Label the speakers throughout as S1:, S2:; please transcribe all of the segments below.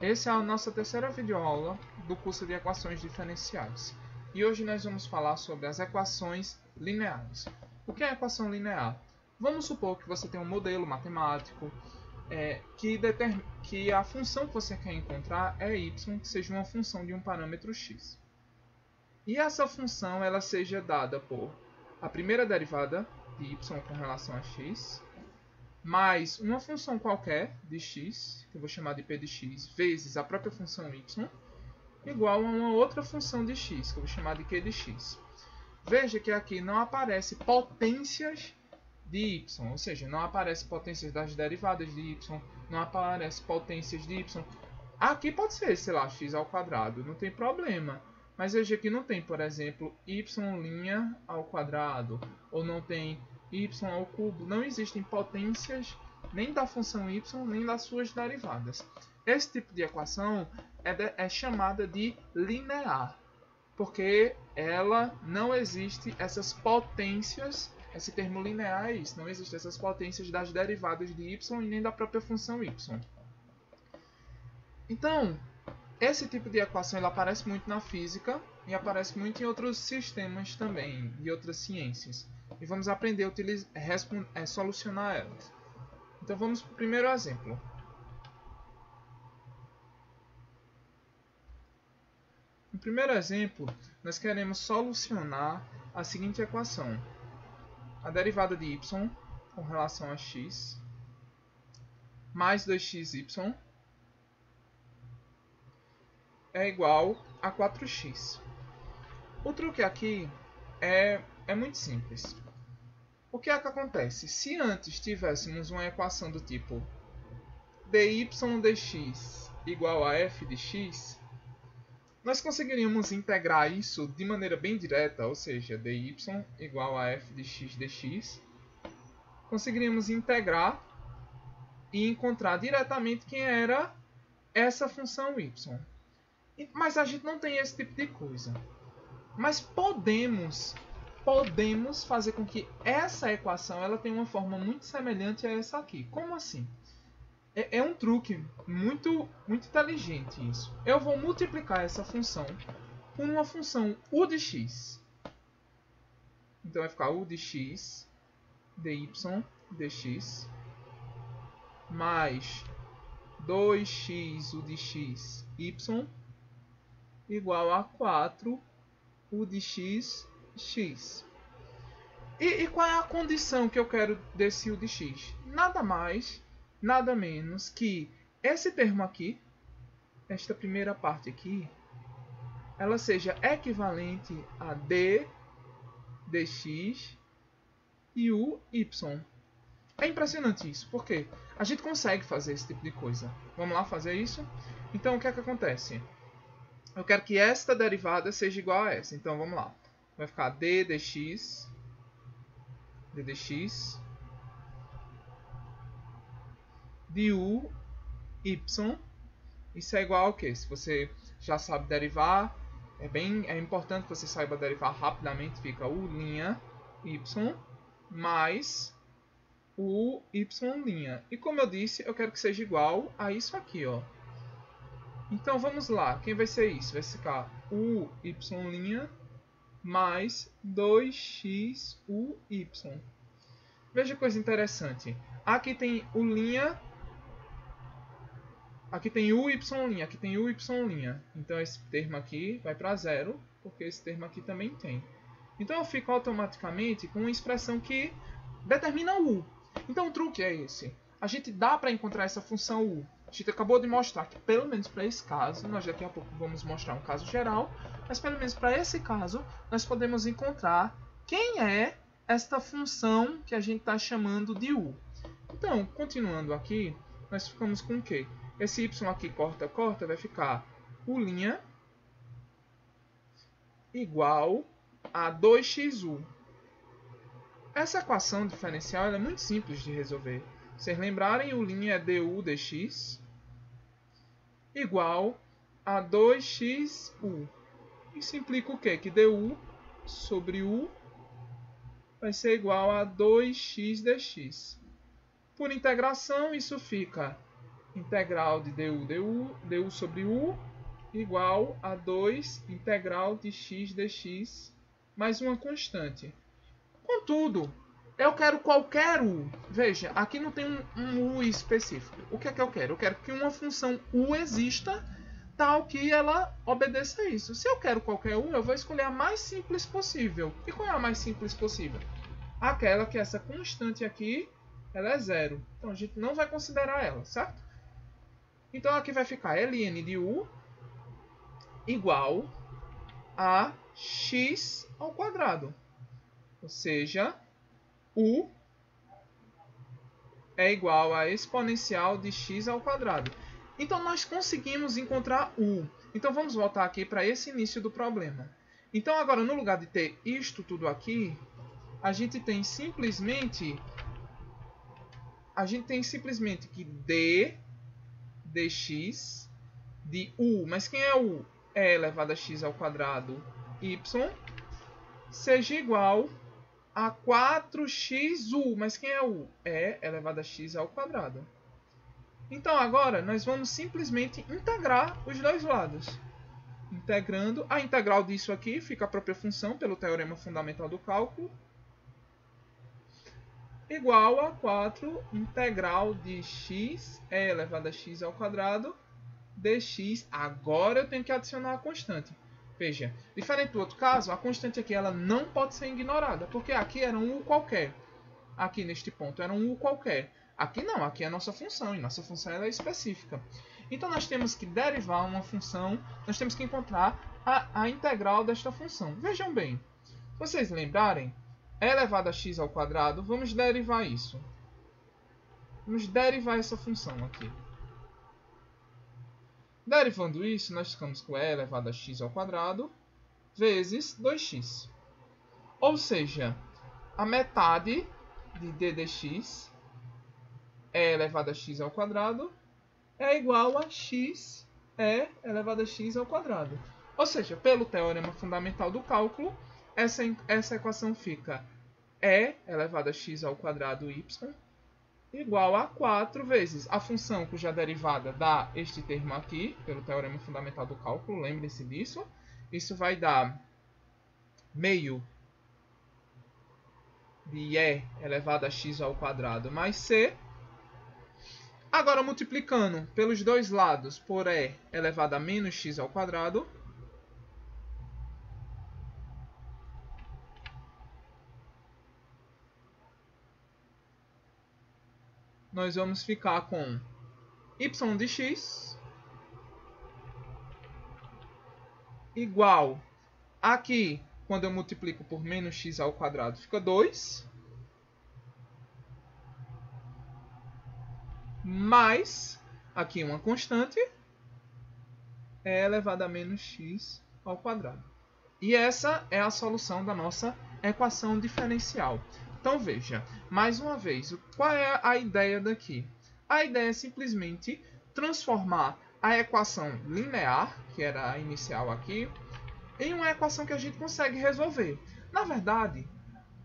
S1: Essa é a nossa terceira videoaula do curso de equações diferenciais. E hoje nós vamos falar sobre as equações lineares. O que é equação linear? Vamos supor que você tem um modelo matemático que a função que você quer encontrar é y, que seja uma função de um parâmetro x. E essa função ela seja dada por a primeira derivada de y com relação a x, mais uma função qualquer de x, que eu vou chamar de p de x, vezes a própria função y, igual a uma outra função de x, que eu vou chamar de q de x. Veja que aqui não aparece potências de y, ou seja, não aparece potências das derivadas de y, não aparece potências de y. Aqui pode ser, sei lá, x ao quadrado, não tem problema. Mas veja que não tem, por exemplo, y' ao quadrado, ou não tem y ao cubo. Não existem potências nem da função y, nem das suas derivadas. Esse tipo de equação é chamada de linear, porque ela não existe essas potências. Esse termo linear é isso, não existem essas potências das derivadas de y e nem da própria função y. Então, esse tipo de equação ele aparece muito na física e aparece muito em outros sistemas também, de outras ciências. E vamos aprender a solucionar elas. Então vamos para o primeiro exemplo. No primeiro exemplo, nós queremos solucionar a seguinte equação. A derivada de y com relação a x mais 2xy é igual a 4x. O truque aqui é muito simples. O que é que acontece? Se antes tivéssemos uma equação do tipo dy dx igual a f de x, nós conseguiríamos integrar isso de maneira bem direta, ou seja, dy igual a f de x dx. Conseguiríamos integrar e encontrar diretamente quem era essa função y. Mas a gente não tem esse tipo de coisa. Mas podemos fazer com que essa equação ela tenha uma forma muito semelhante a essa aqui. Como assim? É um truque muito inteligente isso. Eu vou multiplicar essa função por uma função u de x. Então vai ficar u de x dy dx mais 2x u de x y igual a 4 u de x, x. E qual é a condição que eu quero desse u de x? Nada mais, nada menos que esse termo aqui, esta primeira parte aqui, ela seja equivalente a d dx e u y. É impressionante isso, porque a gente consegue fazer esse tipo de coisa. Vamos lá fazer isso? Então, o que é que acontece? Eu quero que esta derivada seja igual a essa. Então, vamos lá. Vai ficar d dx du y. Isso é igual ao quê? Se você já sabe derivar, é importante que você saiba derivar rapidamente. Fica u' y mais u y'. E como eu disse, eu quero que seja igual a isso aqui, ó. Então vamos lá, quem vai ser isso? Vai ficar u y' mais 2x u y. Veja que coisa interessante. Aqui tem u', aqui tem u y', aqui tem u y'. Então esse termo aqui vai para zero, porque esse termo aqui também tem. Então eu fico automaticamente com uma expressão que determina o u. Então o truque é esse. A gente dá para encontrar essa função u. A gente acabou de mostrar que, pelo menos para esse caso, nós daqui a pouco vamos mostrar um caso geral, mas pelo menos para esse caso, nós podemos encontrar quem é esta função que a gente está chamando de u. Então, continuando aqui, nós ficamos com o quê? Esse y aqui corta, vai ficar u' igual a 2xu. Essa equação diferencial é muito simples de resolver. Vocês lembrarem, u' é du dx igual a 2xu. Isso implica o quê? Que du sobre u vai ser igual a 2x dx. Por integração, isso fica integral de du sobre u, igual a 2 integral de x dx mais uma constante. Contudo, eu quero qualquer u. Veja, aqui não tem um u específico. O que é que eu quero? Eu quero que uma função u exista tal que ela obedeça a isso. Se eu quero qualquer u, eu vou escolher a mais simples possível. E qual é a mais simples possível? Aquela que essa constante aqui, ela é zero. Então a gente não vai considerar ela, certo? Então aqui vai ficar ln de u igual a x ao quadrado. Ou seja, u é igual a exponencial de x ao quadrado. Então nós conseguimos encontrar u. Então vamos voltar aqui para esse início do problema. Então agora, no lugar de ter isto tudo aqui, a gente tem simplesmente que d dx de u, mas quem é u? É elevado a x ao quadrado y, seja igual a 4xu, mas quem é u? É elevado a x ao quadrado. Então agora nós vamos simplesmente integrar os dois lados. Integrando, a integral disso aqui fica a própria função pelo teorema fundamental do cálculo, igual a 4 integral de x elevado a x ao quadrado dx. Agora eu tenho que adicionar a constante. Veja, diferente do outro caso, a constante aqui ela não pode ser ignorada, porque aqui era um u qualquer. Aqui neste ponto era um u qualquer. Aqui não, aqui é a nossa função, e nossa função ela é específica. Então nós temos que derivar uma função, nós temos que encontrar a integral desta função. Vejam bem, se vocês lembrarem, e elevado a x ao quadrado, vamos derivar isso. Vamos derivar essa função aqui. Derivando isso, nós ficamos com e elevado a x ao quadrado vezes 2x. Ou seja, a metade de d dx e elevado a x ao quadrado é igual a x e elevado a x ao quadrado. Ou seja, pelo teorema fundamental do cálculo, essa equação fica e elevado a x ao quadrado y igual a 4 vezes a função cuja derivada dá este termo aqui, pelo teorema fundamental do cálculo, lembre-se disso. Isso vai dar meio de e elevado a x ao quadrado mais c. Agora, multiplicando pelos dois lados por e elevado a menos x ao quadrado, nós vamos ficar com y de x igual, aqui, quando eu multiplico por menos x ao quadrado, fica 2, mais, aqui uma constante, e elevado a menos x ao quadrado. E essa é a solução da nossa equação diferencial. Então veja, mais uma vez, qual é a ideia daqui? A ideia é simplesmente transformar a equação linear, que era a inicial aqui, em uma equação que a gente consegue resolver. Na verdade,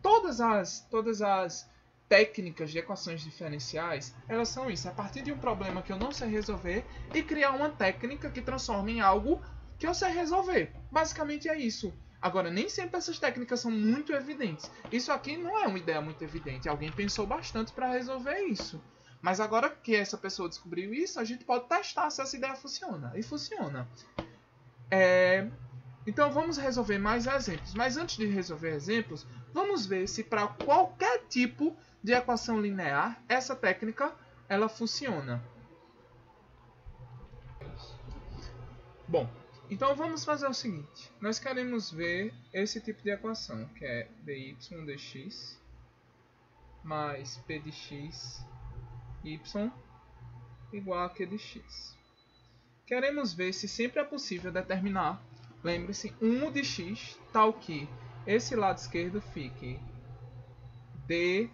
S1: todas as técnicas de equações diferenciais, elas são isso, a partir de um problema que eu não sei resolver e criar uma técnica que transforme em algo que eu sei resolver. Basicamente é isso. Agora, nem sempre essas técnicas são muito evidentes. Isso aqui não é uma ideia muito evidente. Alguém pensou bastante para resolver isso. Mas agora que essa pessoa descobriu isso, a gente pode testar se essa ideia funciona. E funciona. Então, vamos resolver mais exemplos. Mas antes de resolver exemplos, vamos ver se para qualquer tipo de equação linear, essa técnica ela funciona. Bom, então vamos fazer o seguinte. Nós queremos ver esse tipo de equação, que é dy dx mais p de x y igual a q de x. Queremos ver se sempre é possível determinar, lembre-se, um de x, tal que esse lado esquerdo fique d.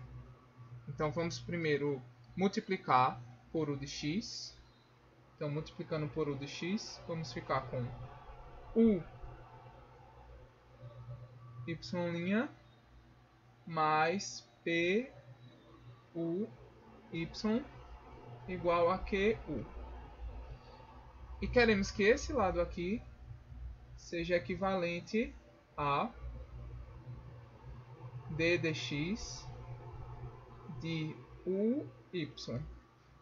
S1: Então vamos primeiro multiplicar por u de x. Então, multiplicando por u de x, vamos ficar com u y' mais p u y igual a QU. E queremos que esse lado aqui seja equivalente a d de x de uy.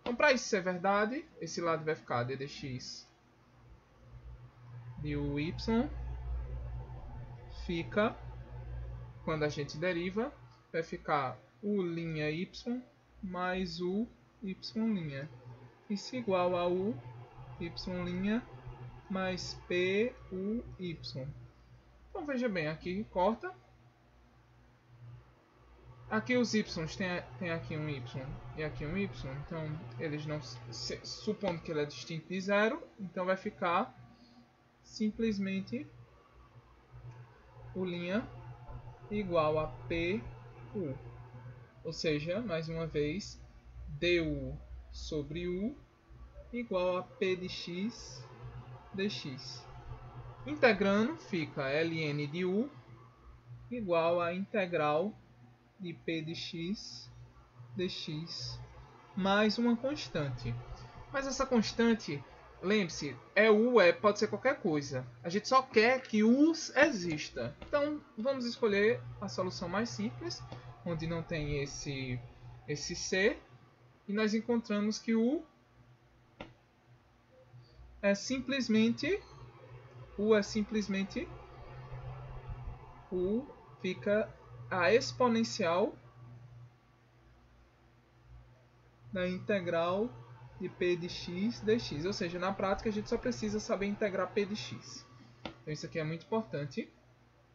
S1: Então, para isso ser verdade, esse lado vai ficar d de x de uy, fica, quando a gente deriva, vai ficar u' y mais u y'. Isso é igual a u y' mais p u y. Então veja bem, aqui corta. Aqui os y tem aqui um y e aqui um y, então eles não, supondo que ele é distinto de zero, então vai ficar simplesmente u' igual a pu. Ou seja, mais uma vez, du sobre u igual a p de x dx. Integrando, fica ln de u igual a integral de p de x dx mais uma constante. Mas essa constante, lembre-se, pode ser qualquer coisa. A gente só quer que u exista. Então, vamos escolher a solução mais simples, onde não tem esse c. E nós encontramos que u é simplesmente u fica a exponencial da integral de p de x dx. Ou seja, na prática a gente só precisa saber integrar p de x. Então isso aqui é muito importante.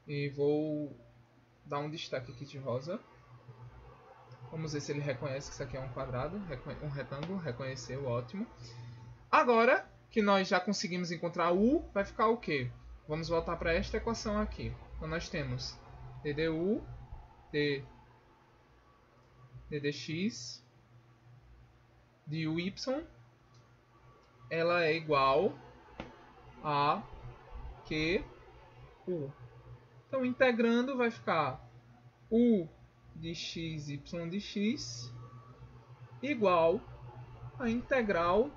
S1: E vou dar um destaque aqui de rosa. Vamos ver se ele reconhece que isso aqui é um quadrado, um retângulo. Reconheceu, ótimo. Agora que nós já conseguimos encontrar u, vai ficar o quê? Vamos voltar para esta equação aqui. Então nós temos ddu dx de uy, ela é igual a QU. Então, integrando, vai ficar u de x, y de x igual a integral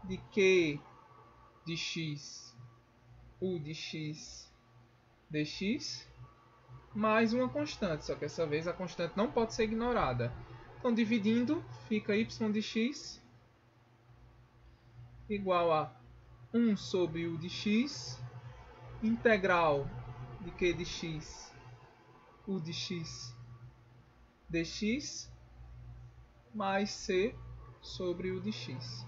S1: de Q de x, u de x dx mais uma constante, só que dessa vez a constante não pode ser ignorada. Então, dividindo, fica y de x igual a 1 sobre u de x, integral de q de x, u de x dx, mais c sobre u de x.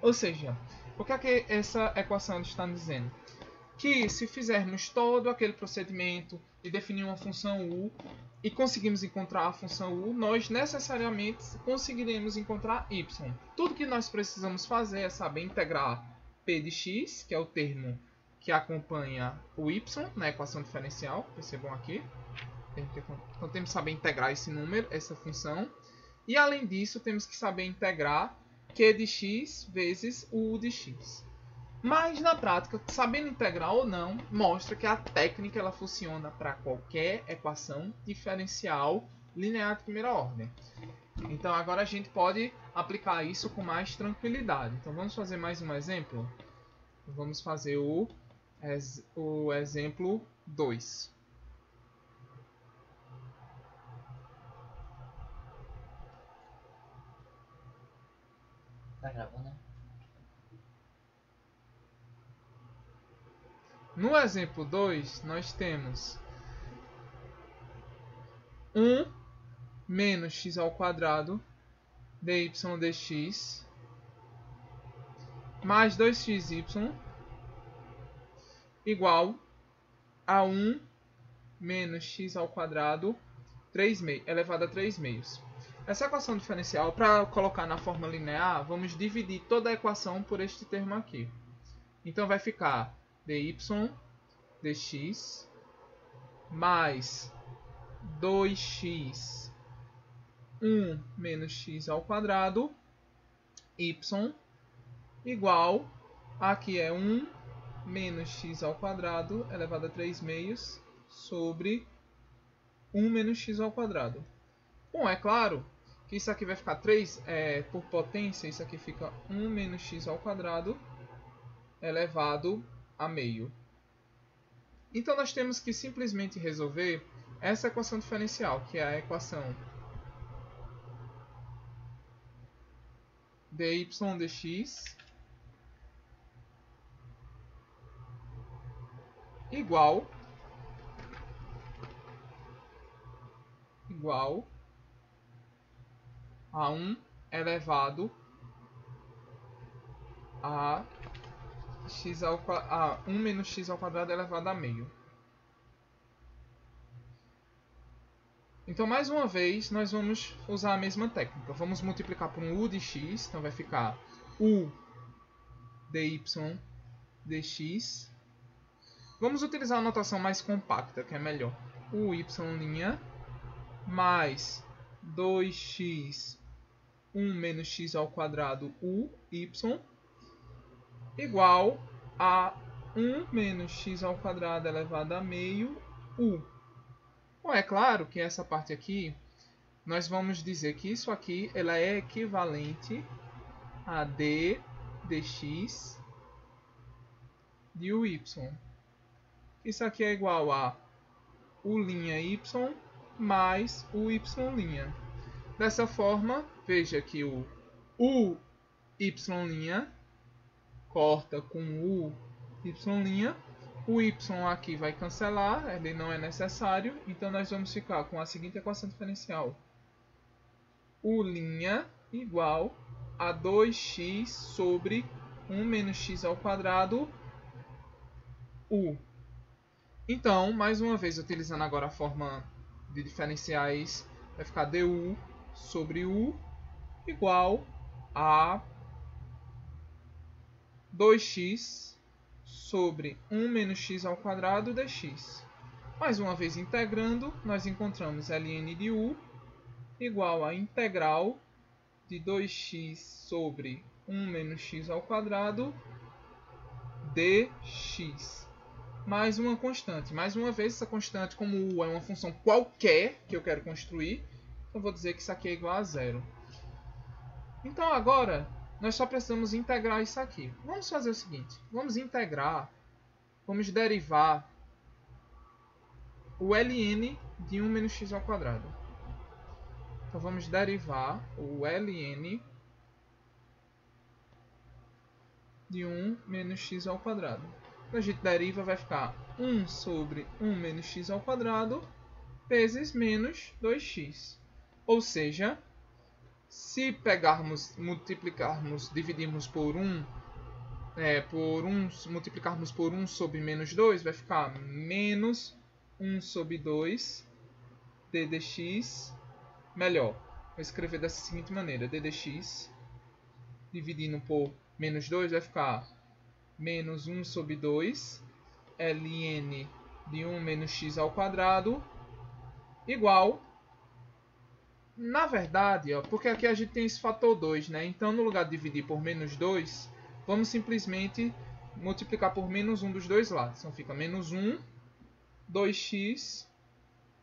S1: Ou seja, o que é que essa equação está dizendo? Que se fizermos todo aquele procedimento de definir uma função u e conseguimos encontrar a função u, nós necessariamente conseguiremos encontrar y. Tudo que nós precisamos fazer é saber integrar p de x, que é o termo que acompanha o y na equação diferencial. Percebam aqui. Então temos que saber integrar esse número, essa função. E além disso, temos que saber integrar q de x vezes o u de x. Mas na prática, sabendo integrar ou não, mostra que a técnica ela funciona para qualquer equação diferencial linear de primeira ordem. Então agora a gente pode aplicar isso com mais tranquilidade. Então vamos fazer mais um exemplo? Vamos fazer o exemplo 2.
S2: Tá gravando, né?
S1: No exemplo 2, nós temos 1 menos x ao quadrado dy dx mais 2xy igual a 1 menos x ao quadrado elevado a 3 meios. Essa equação diferencial, para colocar na forma linear, vamos dividir toda a equação por este termo aqui. Então vai ficar dy dx mais 2x 1 menos x ao quadrado y igual, aqui é 1 menos x ao quadrado elevado a 3 meios sobre 1 menos x ao quadrado. Bom, é claro que isso aqui vai ficar 3 por potência, isso aqui fica 1 menos x ao quadrado elevado a meio. Então nós temos que simplesmente resolver essa equação diferencial, que é a equação dy dx igual a 1 elevado a 1 menos x ao quadrado elevado a meio. Então, mais uma vez, nós vamos usar a mesma técnica. Vamos multiplicar por um u de x, então vai ficar u dy dx. Vamos utilizar a notação mais compacta, que é melhor. U y' mais 2x 1 menos x ao quadrado u y igual a 1 menos x ao quadrado elevado a meio u. Bom, é claro que essa parte aqui, nós vamos dizer que isso aqui ela é equivalente a d dx de uy. Isso aqui é igual a u' mais uy'. Dessa forma, veja que o uy' corta com o uy'. O y aqui vai cancelar, ele não é necessário. Então, nós vamos ficar com a seguinte equação diferencial. U' igual a 2x sobre 1 menos x ao quadrado u. Então, mais uma vez, utilizando agora a forma de diferenciais, vai ficar du sobre u igual a 2x sobre 1 menos x ao quadrado dx. Mais uma vez integrando, nós encontramos ln de u igual a integral de 2x sobre 1 menos x ao quadrado dx. Mais uma constante. Mais uma vez, essa constante, como u é uma função qualquer que eu quero construir, eu vou dizer que isso aqui é igual a zero. Então, agora, nós só precisamos integrar isso aqui. Vamos fazer o seguinte. Vamos integrar, vamos derivar o ln de 1 menos x ao quadrado. Então, vamos derivar o ln de 1 menos x ao quadrado. Então, a gente deriva, vai ficar 1 sobre 1 menos x ao quadrado vezes menos 2x. Ou seja, se pegarmos, multiplicarmos, dividirmos por 1, multiplicarmos por 1 sobre menos 2, vai ficar menos 1 sobre 2 d dx. Melhor, vou escrever dessa seguinte maneira. d dx dividindo por menos 2 vai ficar menos 1 sobre 2 ln de 1 menos x ao quadrado igual... Na verdade, ó, porque aqui a gente tem esse fator 2, né? Então, no lugar de dividir por menos 2, vamos simplesmente multiplicar por menos 1 dos dois lados. Então, fica menos 1, 2x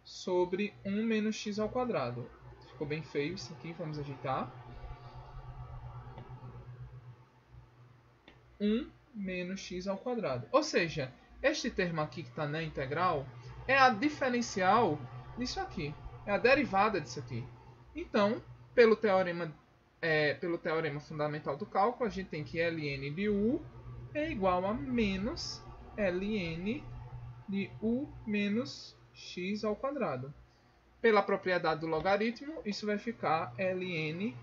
S1: sobre 1 menos x ao quadrado. Ficou bem feio isso aqui, vamos ajeitar. 1 menos x ao quadrado. Ou seja, este termo aqui que está na integral é a diferencial disso aqui. É a derivada disso aqui. Então, pelo teorema fundamental do cálculo, a gente tem que ln de u é igual a menos ln de u menos x ao quadrado. Pela propriedade do logaritmo, isso vai ficar ln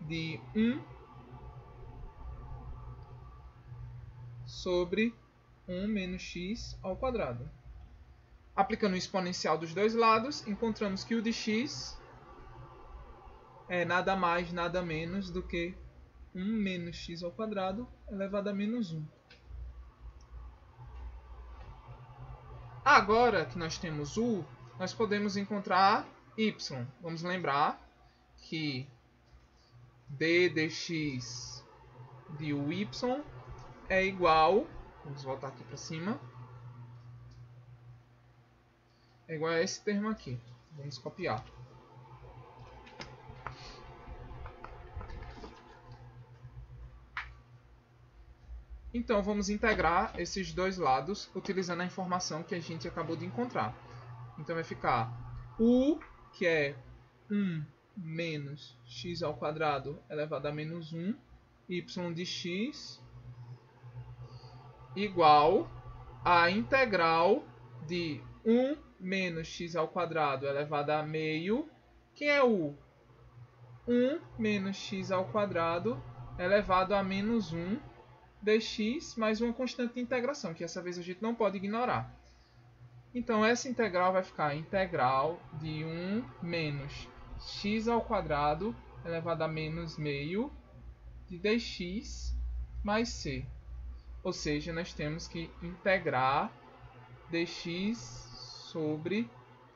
S1: de 1 sobre 1 menos x ao quadrado. Aplicando o exponencial dos dois lados, encontramos que o de x é nada mais, nada menos do que 1 menos x ao quadrado elevado a menos 1. Agora que nós temos u, nós podemos encontrar y. Vamos lembrar que d dx de uy é igual... Vamos voltar aqui para cima. É igual a esse termo aqui. Vamos copiar. Então vamos integrar esses dois lados utilizando a informação que a gente acabou de encontrar. Então vai ficar u, que é 1 menos x ao quadrado elevado a menos 1, y de x, igual a integral de 1 menos x ao quadrado elevado a meio. Quem é u? 1 menos x ao quadrado elevado a menos 1 dx mais uma constante de integração, que dessa vez a gente não pode ignorar. Então essa integral vai ficar a integral de 1 menos x ao quadrado elevado a menos meio de dx mais c. Ou seja, nós temos que integrar dx sobre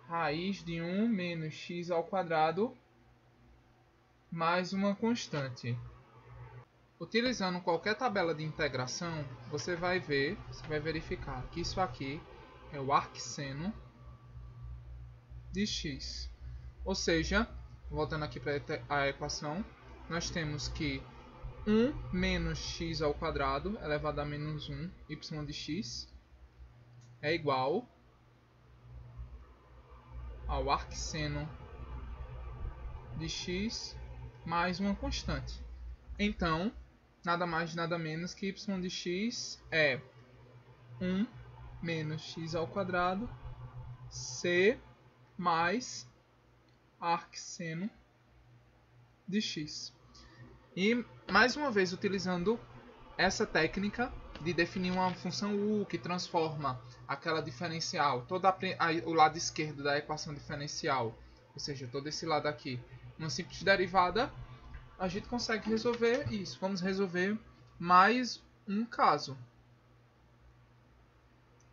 S1: raiz de 1 menos x ao quadrado mais uma constante. Utilizando qualquer tabela de integração, você vai verificar que isso aqui é o arcseno de x. Ou seja, voltando aqui para a equação, nós temos que 1 menos x ao quadrado elevado a menos 1 y de x é igual ao arcseno de x mais uma constante. Então, nada mais nada menos que y de x é 1 menos x ao quadrado c mais arcseno de x. E, mais uma vez, utilizando essa técnica de definir uma função u que transforma aquela diferencial, o lado esquerdo da equação diferencial, ou seja, todo esse lado aqui, uma simples derivada, a gente consegue resolver isso. Vamos resolver mais um caso.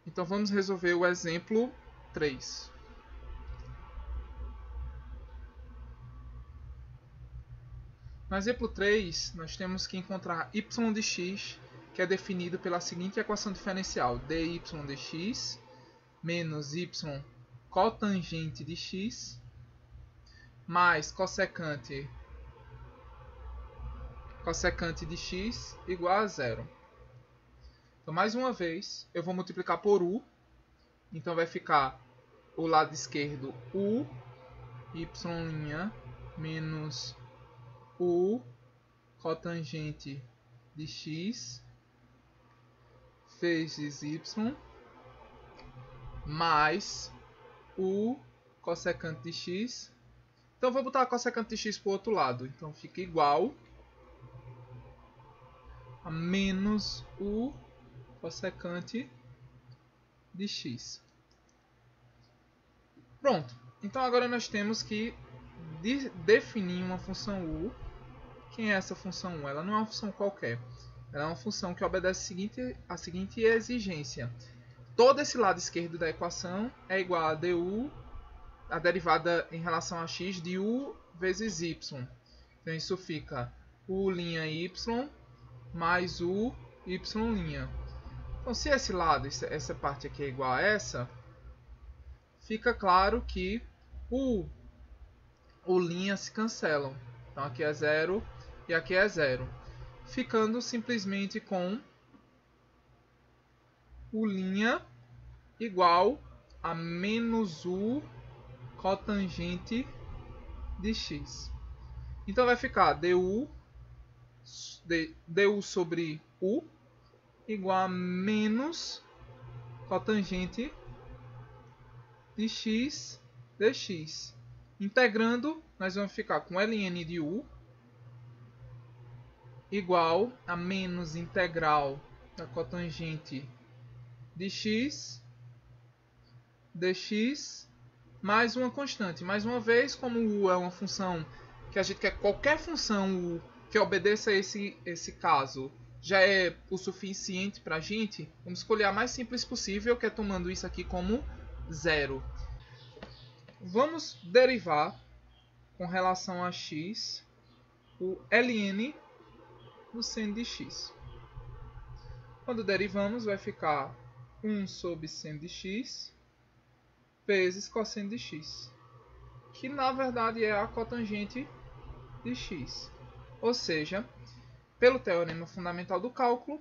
S1: Então vamos resolver o exemplo 3. No exemplo 3, nós temos que encontrar y de x, que é definido pela seguinte equação diferencial: dy de x menos y cotangente de x mais cossecante de x igual a zero. Então, mais uma vez, eu vou multiplicar por u. Então, vai ficar o lado esquerdo u, y' menos u cotangente de x vezes y mais u cossecante de x. Então, vou botar a cossecante de x para o outro lado. Então, fica igual a menos u cossecante de x. Pronto. Então, agora nós temos que definir uma função u. Quem é essa função u? Ela não é uma função qualquer. Ela é uma função que obedece a seguinte exigência. Todo esse lado esquerdo da equação é igual a du, a derivada em relação a x, de u vezes y. Então, isso fica u' y mais u y'. Então, se esse lado, essa parte aqui é igual a essa, fica claro que o linha se cancelam. Então, aqui é 0 e aqui é 0. Ficando simplesmente com o linha igual a menos u cotangente de x. Então, vai ficar du sobre u igual a menos cotangente de x dx. Integrando, nós vamos ficar com ln de u igual a menos integral da cotangente de x dx mais uma constante. Mais uma vez, como u é uma função que a gente quer, qualquer função u que obedeça a esse caso já é o suficiente para a gente, vamos escolher a mais simples possível, que é tomando isso aqui como zero. Vamos derivar com relação a x o ln do seno de x. Quando derivamos, vai ficar 1 sobre seno de x vezes cosseno de x, que na verdade é a cotangente de x. Ou seja, pelo teorema fundamental do cálculo,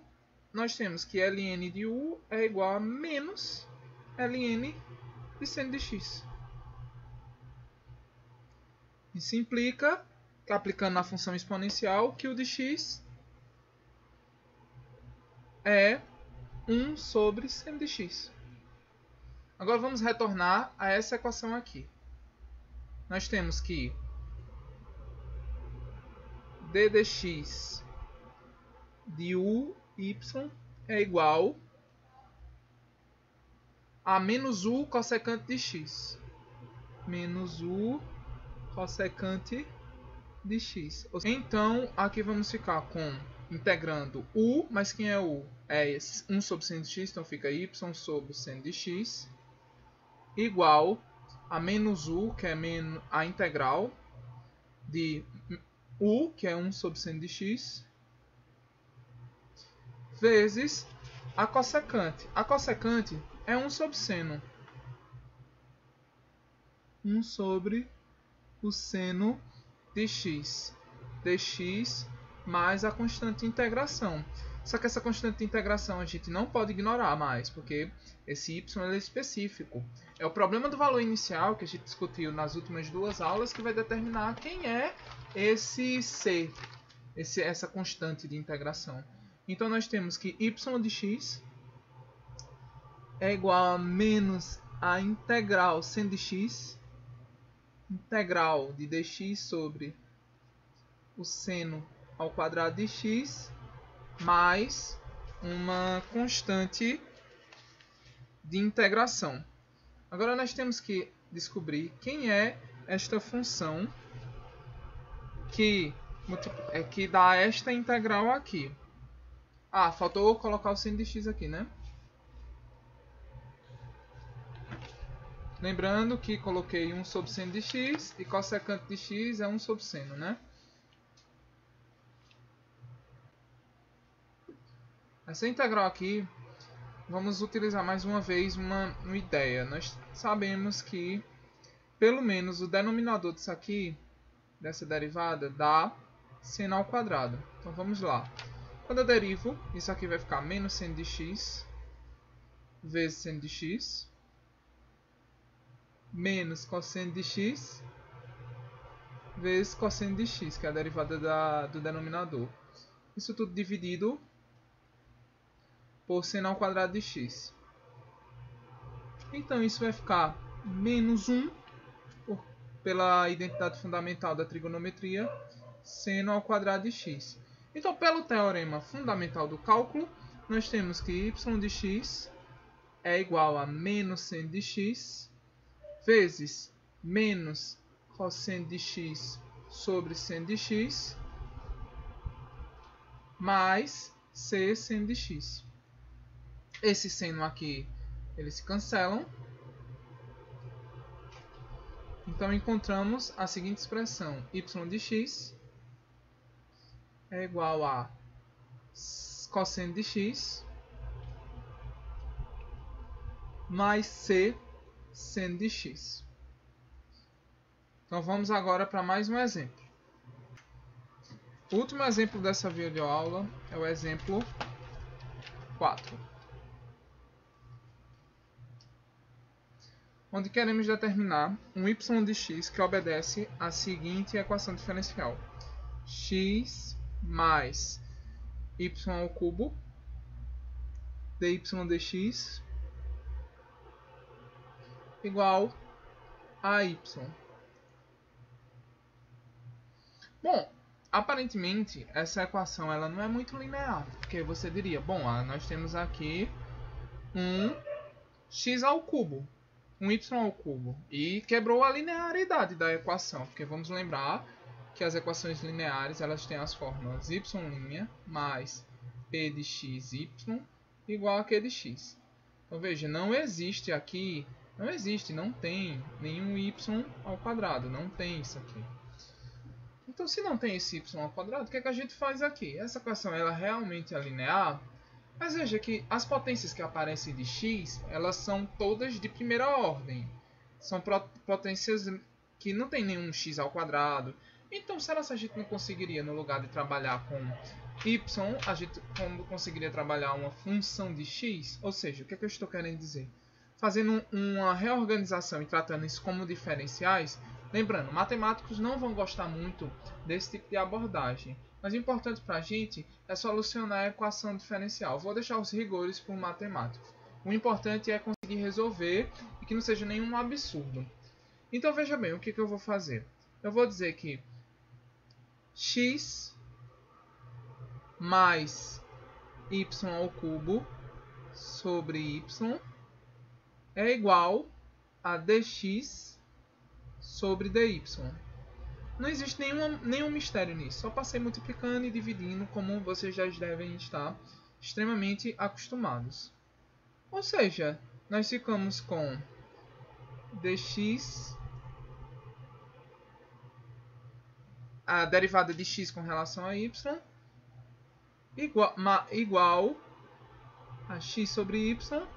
S1: nós temos que ln de u é igual a menos ln de seno de x. Isso implica, aplicando na função exponencial, que o de x é 1 sobre seno de x. Agora vamos retornar a essa equação aqui. Nós temos que d dx de u y é igual a menos u cossecante de x. Menos u cossecante de x. Então, aqui vamos ficar com integrando u, mas quem é u? É 1 sobre seno de x, então fica y sobre seno de x, igual a menos u, que é a integral de u, que é 1 sobre seno de x, vezes a cossecante. A cossecante é 1 sobre seno. 1 sobre o seno de x. dx mais a constante de integração. Só que essa constante de integração a gente não pode ignorar mais, porque esse y é específico. É o problema do valor inicial que a gente discutiu nas últimas duas aulas que vai determinar quem é esse c, essa constante de integração. Então nós temos que y de x é igual a menos a integral seno de x, integral de dx sobre o seno ao quadrado de x, mais uma constante de integração. Agora nós temos que descobrir quem é esta função que dá esta integral aqui. Ah, faltou colocar o seno de x aqui, né? Lembrando que coloquei 1 sobre seno de x e cossecante de x é 1 sobre seno, né? Essa integral aqui, vamos utilizar mais uma vez uma ideia. Nós sabemos que, pelo menos, o denominador disso aqui, dessa derivada, dá seno ao quadrado. Então, vamos lá. Quando eu derivo, isso aqui vai ficar menos seno de x vezes seno de x, menos cosseno de x vezes cosseno de x, que é a derivada do denominador. Isso tudo dividido por seno ao quadrado de x. Então, isso vai ficar menos 1, pela identidade fundamental da trigonometria, seno ao quadrado de x. Então, pelo teorema fundamental do cálculo, nós temos que y de x é igual a menos seno de x vezes menos cosseno de x sobre seno de x mais c seno de x. Esse seno aqui, eles se cancelam. Então, encontramos a seguinte expressão. Y de x é igual a cosseno de x mais c seno de x. Então, vamos agora para mais um exemplo. O último exemplo dessa videoaula é o exemplo 4. Onde queremos determinar um y de x que obedece à seguinte equação diferencial. X mais y ao cubo dy dx igual a y. Bom, aparentemente essa equação ela não é muito linear, porque você diria, bom, nós temos aqui um x ao cubo, um y ao cubo, e quebrou a linearidade da equação, porque vamos lembrar que as equações lineares elas têm as fórmulas y' mais p de xy igual a q de x. Então veja, não existe aqui, não tem nenhum y ao quadrado, não tem isso aqui. Então, se não tem esse y ao quadrado, o que é que a gente faz aqui? Essa equação ela realmente é linear, mas veja que as potências que aparecem de x, elas são todas de primeira ordem. São potências que não tem nenhum x ao quadrado. Então, será que a gente não conseguiria, no lugar de trabalhar com y, a gente conseguiria trabalhar uma função de x, ou seja, o que é que eu estou querendo dizer? Fazendo uma reorganização e tratando isso como diferenciais, lembrando, matemáticos não vão gostar muito desse tipo de abordagem, mas o importante para a gente é solucionar a equação diferencial. Vou deixar os rigores para o matemático. O importante é conseguir resolver e que não seja nenhum absurdo. Então veja bem, o que eu vou fazer? Eu vou dizer que x mais y ao cubo sobre y é igual a dx sobre dy. Não existe nenhum mistério nisso. Só passei multiplicando e dividindo, como vocês já devem estar extremamente acostumados. Ou seja, nós ficamos com dx, a derivada de x com relação a y, igual a x sobre y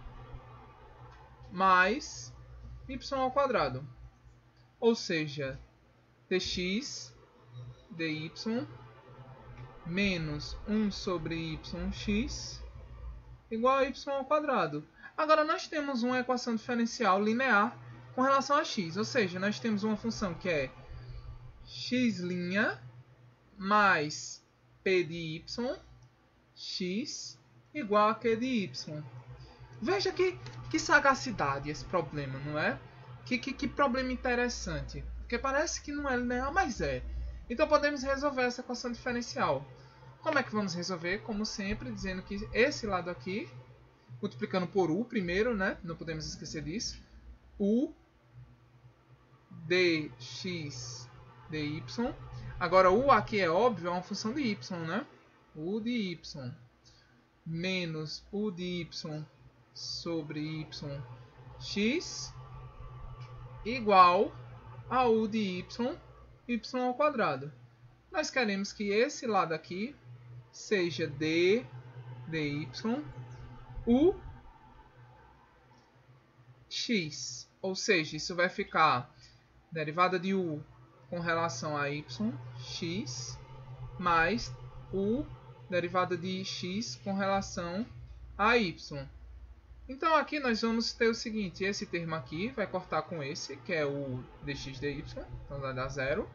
S1: mais y ao quadrado. Ou seja, dx dy menos 1 sobre yx igual a y ao quadrado. Agora nós temos uma equação diferencial linear com relação a x, ou seja, nós temos uma função que é x' mais p de y, x igual a q de y. Veja que sagacidade esse problema, não é? Que problema interessante. Porque parece que não é linear, mas é. Então podemos resolver essa equação diferencial. Como é que vamos resolver? Como sempre, dizendo que esse lado aqui, multiplicando por u primeiro, né? Não podemos esquecer disso. U dx dy. Agora u aqui é óbvio, é uma função de y, né? U de y menos u de y sobre yx igual a u de y ao quadrado. Nós queremos que esse lado aqui seja d dy u x, ou seja, isso vai ficar derivada de u com relação a y, x, mais u derivada de x com relação a y. Então aqui nós vamos ter o seguinte, esse termo aqui vai cortar com esse, que é o dx dy, então vai dar 0.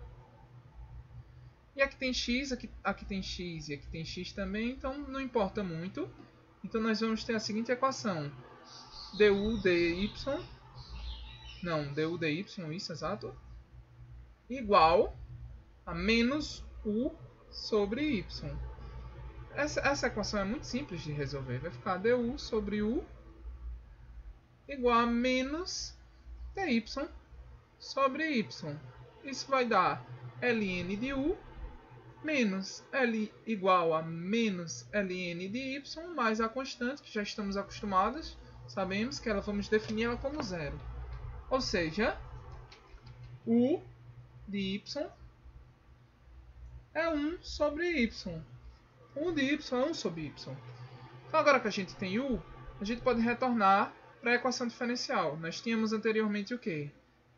S1: E aqui tem x, aqui tem x e aqui tem x também, então não importa muito. Então nós vamos ter a seguinte equação, du dy, isso, exato, igual a menos u sobre y. Essa equação é muito simples de resolver, vai ficar du sobre u igual a menos dy sobre y. Isso vai dar ln de u menos L igual a menos ln de y mais a constante, que já estamos acostumados, sabemos que ela vamos definir ela como 0. Ou seja, u de y é 1 sobre y. 1 de y é 1 sobre y. Então agora que a gente tem u, a gente pode retornar para a equação diferencial. Nós tínhamos anteriormente o quê?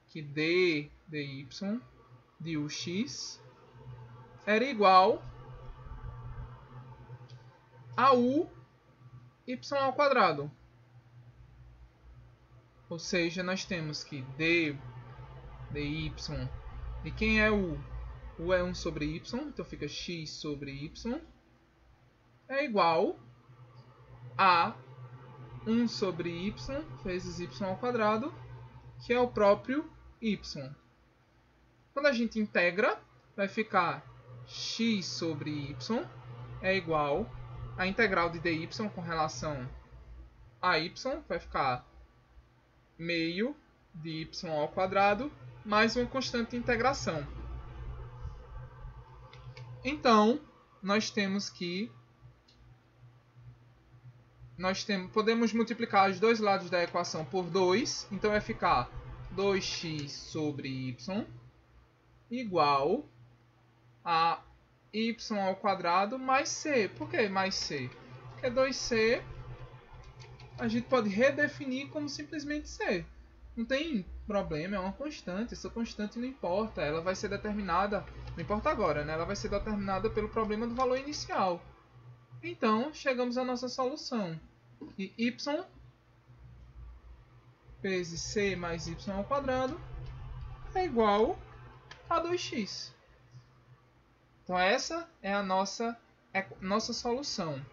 S1: Que d dy de ux era igual a u y ao quadrado. Ou seja, nós temos que d dy de quem é u? U é 1 sobre y, então fica x sobre y é igual a 1 sobre y vezes y ao quadrado, que é o próprio y. Quando a gente integra, vai ficar x sobre y é igual a integral de dy com relação a y, vai ficar meio de y ao quadrado, mais uma constante de integração. Então, nós temos que podemos multiplicar os dois lados da equação por 2, então vai ficar 2x sobre y igual a y ao quadrado mais c. Por que mais c? Porque 2c a gente pode redefinir como simplesmente c. Não tem problema, é uma constante. Essa constante não importa, ela vai ser determinada, não importa agora, né? Ela vai ser determinada pelo problema do valor inicial. Então, chegamos à nossa solução. E y vezes c mais y ao quadrado é igual a 2x. Então, essa é a nossa solução.